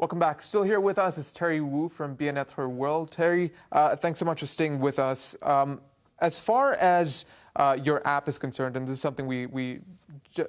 Welcome back. Still here with us is Terry Wu from Bien-être World. Terry, thanks so much for staying with us. As far as your app is concerned, and this is something we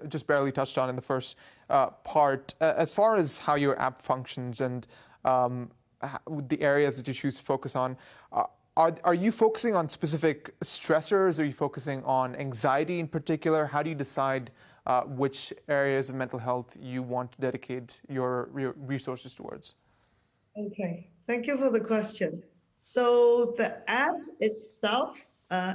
just barely touched on in the first part, as far as how your app functions and the areas that you choose to focus on, are you focusing on specific stressors? Are you focusing on anxiety in particular? How do you decide which areas of mental health you want to dedicate your resources towards? Okay, thank you for the question. So the app itself,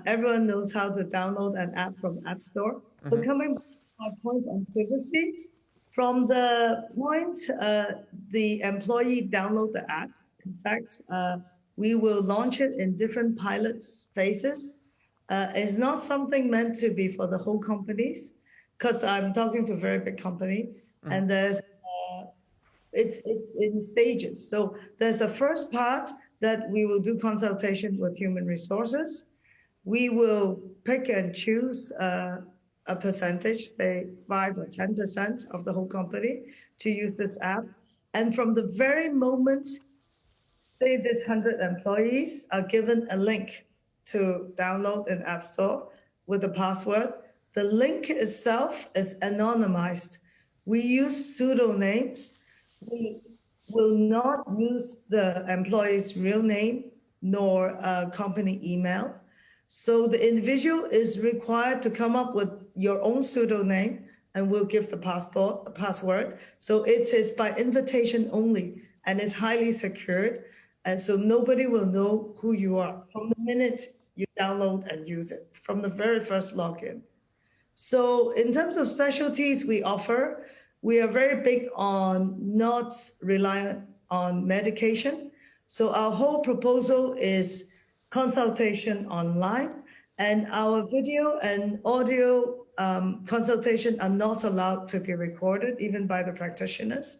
everyone knows how to download an app from App Store. So coming back to my point on privacy, from the point the employee download the app, in fact, we will launch it in different pilot phases. It's not something meant to be for the whole companies, because I'm talking to a very big company, and it's in stages. So there's the first part that we will do consultation with human resources. We will pick and choose a percentage, say 5 or 10% of the whole company to use this app. And from the very moment, say this 100 employees are given a link to download an app store with a password, the link itself is anonymized. We use pseudonames. We will not use the employee's real name nor company email. So the individual is required to come up with your own pseudonym, and we'll give the password. So it is by invitation only and is highly secured. And so nobody will know who you are from the minute you download and use it, from the very first login. So in terms of specialties we offer, we are very big on not relying on medication. So our whole proposal is consultation online, and our video and audio consultation are not allowed to be recorded, even by the practitioners.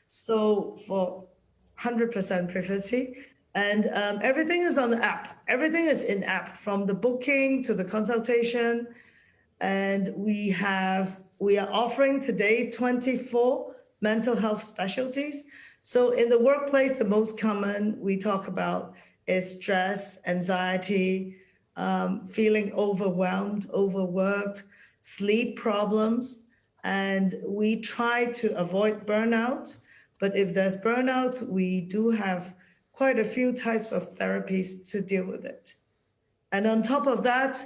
So for 100% privacy. And everything is on the app. Everything is in app, from the booking to the consultation. And we are offering today 24 mental health specialties. So in the workplace, the most common we talk about is stress, anxiety, feeling overwhelmed, overworked, sleep problems. And we try to avoid burnout. But if there's burnout, we do have quite a few types of therapies to deal with it. And on top of that,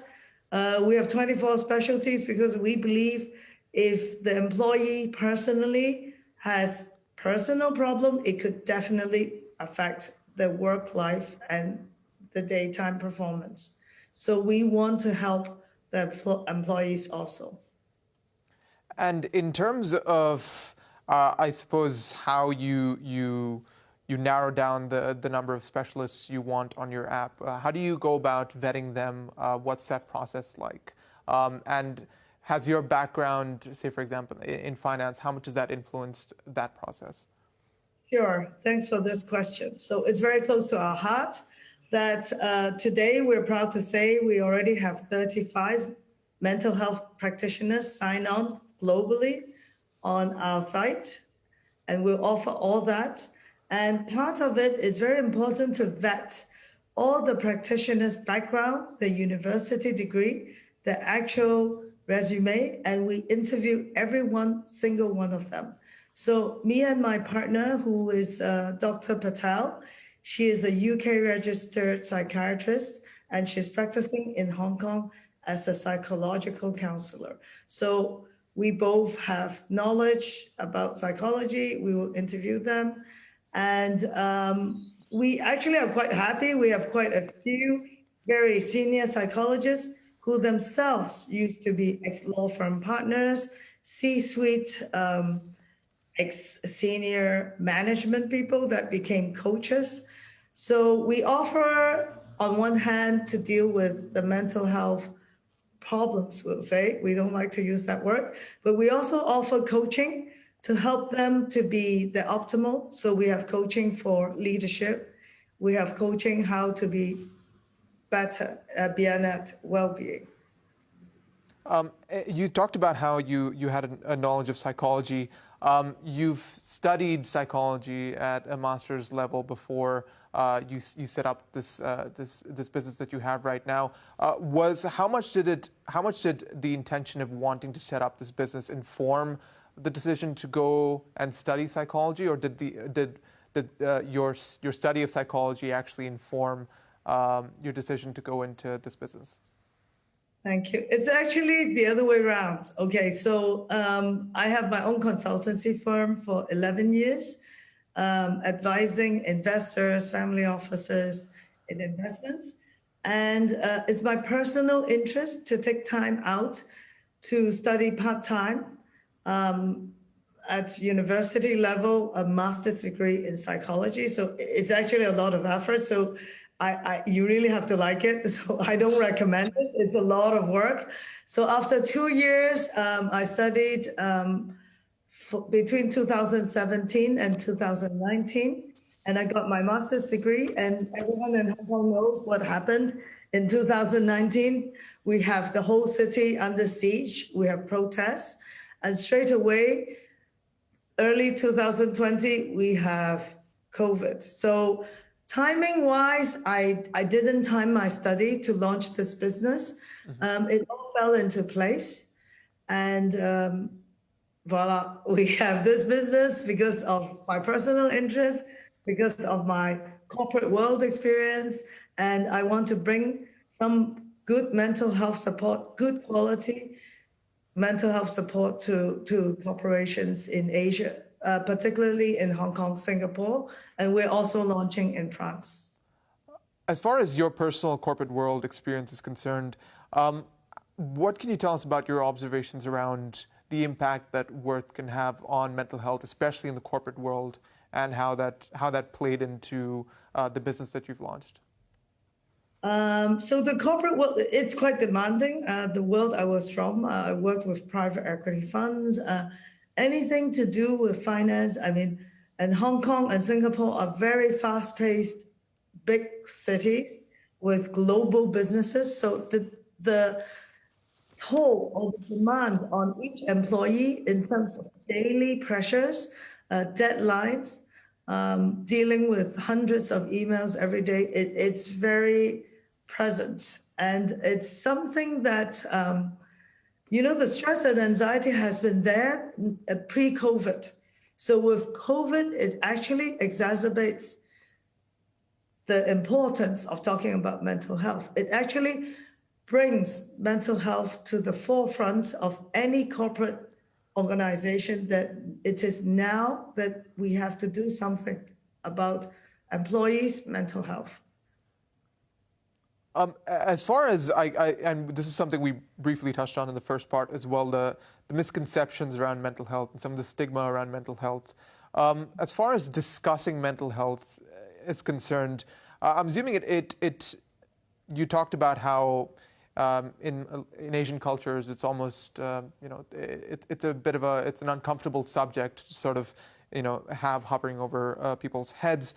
we have 24 specialties because we believe if the employee personally has personal problem, it could definitely affect their work life and the daytime performance. So we want to help the employees also. And in terms of, I suppose, how you narrow down the number of specialists you want on your app, how do you go about vetting them? What's that process like? And has your background, say, for example, in finance, how much has that influenced that process? Sure. Thanks for this question. So it's very close to our heart that today we're proud to say we already have 35 mental health practitioners sign on globally on our site, and we'll offer all that. And part of it is very important to vet all the practitioners' background, their university degree, their actual resume, and we interview every single one of them. So me and my partner, who is Dr. Patel, she is a UK registered psychiatrist, and she's practicing in Hong Kong as a psychological counselor. So we both have knowledge about psychology. We will interview them. And we actually are quite happy. We have quite a few very senior psychologists who themselves used to be ex-law firm partners, C-suite, ex-senior management people that became coaches. So we offer, on one hand, to deal with the mental health problems, we'll say. We don't like to use that word, but we also offer coaching to help them to be the optimal. So we have coaching for leadership. We have coaching how to be better, bien-être, well-being. You talked about how you had a knowledge of psychology. You've studied psychology at a master's level before you set up this business that you have right now. How much did the intention of wanting to set up this business inform the decision to go and study psychology, or did your study of psychology actually inform your decision to go into this business? Thank you. It's actually the other way around. Okay, so I have my own consultancy firm for 11 years, advising investors, family offices in investments. And it's my personal interest to take time out to study part-time at university level, a master's degree in psychology. So it's actually a lot of effort. So you really have to like it. So I don't recommend it. It's a lot of work. So after 2 years, I studied between 2017 and 2019, and I got my master's degree. And everyone in Hong Kong knows what happened in 2019. We have the whole city under siege. We have protests. And straight away, early 2020, we have COVID. So timing-wise, I didn't time my study to launch this business. It all fell into place. And voila, we have this business because of my personal interest, because of my corporate world experience. And I want to bring some good mental health support, good quality mental health support to corporations in Asia, particularly in Hong Kong, Singapore, and we're also launching in France. As far as your personal corporate world experience is concerned, what can you tell us about your observations around the impact that work can have on mental health, especially in the corporate world, and how that played into the business that you've launched? So the corporate world, it's quite demanding. The world I was from, I worked with private equity funds, anything to do with finance. I mean, and Hong Kong and Singapore are very fast-paced, big cities with global businesses. So the toll or the demand on each employee in terms of daily pressures, deadlines, dealing with hundreds of emails every day, it's very present. And it's something that, the stress and anxiety has been there pre-COVID. So with COVID, it actually exacerbates the importance of talking about mental health. It actually brings mental health to the forefront of any corporate organization, that it is now that we have to do something about employees' mental health. As far as and this is something we briefly touched on in the first part as well, the misconceptions around mental health and some of the stigma around mental health. As far as discussing mental health is concerned, I'm assuming you talked about how in Asian cultures it's almost it's an uncomfortable subject to sort of have hovering over people's heads.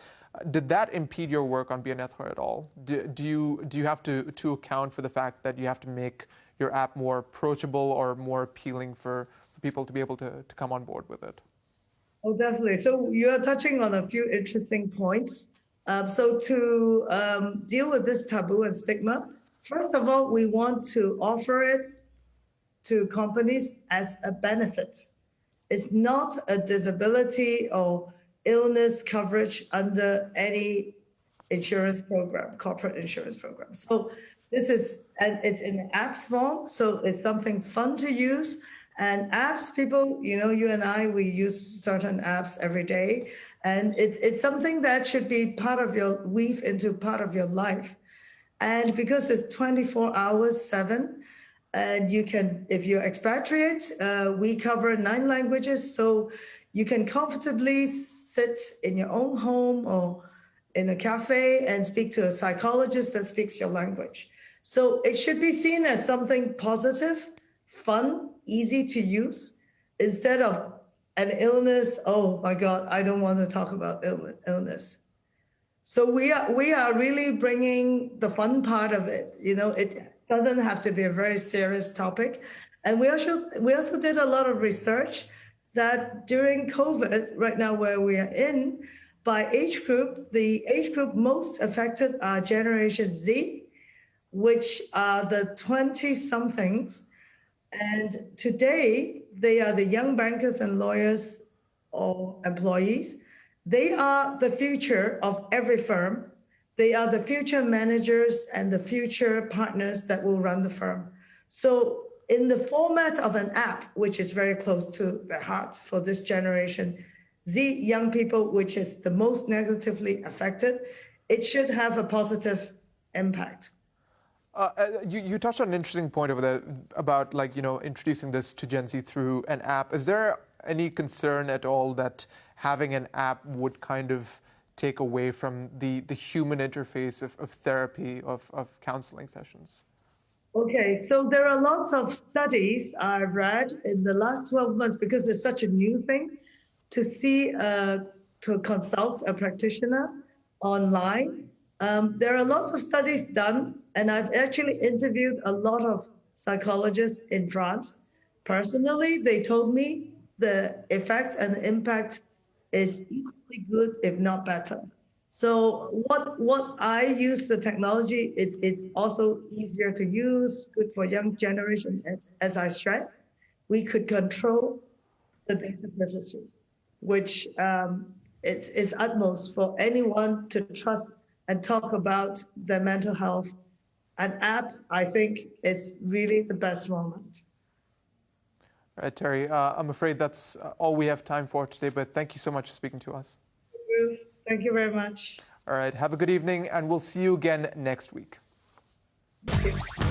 Did that impede your work on Bien-être at all? Do you have to account for the fact that you have to make your app more approachable or more appealing for people to be able to come on board with it? Oh, definitely. So you are touching on a few interesting points. So to deal with this taboo and stigma, first of all, we want to offer it to companies as a benefit. It's not a disability or illness coverage under any insurance program, corporate insurance program. So it's in an app form, so it's something fun to use. And apps, people, you and I, we use certain apps every day, and it's something that should be weave into part of your life. And because it's 24 hours, 7, and you can, if you're expatriate, we cover 9 languages, so you can comfortably sit in your own home or in a cafe and speak to a psychologist that speaks your language. So it should be seen as something positive, fun, easy to use, instead of an illness. Oh my God, I don't want to talk about illness. So we are really bringing the fun part of it. Doesn't have to be a very serious topic. And we also did a lot of research that during COVID, right now where we are in, by age group, the age group most affected are Generation Z, which are the 20 somethings. And today, they are the young bankers and lawyers or employees. They are the future of every firm. They are the future managers and the future partners that will run the firm. So in the format of an app, which is very close to the heart for this generation, Z young people, which is the most negatively affected, it should have a positive impact. You touched on an interesting point over there about introducing this to Gen Z through an app. Is there any concern at all that having an app would kind of take away from the human interface of therapy, of counseling sessions? Okay, so there are lots of studies I've read in the last 12 months because it's such a new thing to see, to consult a practitioner online. There are lots of studies done, and I've actually interviewed a lot of psychologists in France. Personally, they told me the effect and the impact is equally good, if not better. So what I use the technology, it's also easier to use, good for young generation. As I stressed, we could control the data privacy, which is utmost for anyone to trust and talk about their mental health. An app, I think, is really the best moment. All right, Terry, I'm afraid that's all we have time for today, but thank you so much for speaking to us. Thank you very much. All right, have a good evening, and we'll see you again next week. Thank you.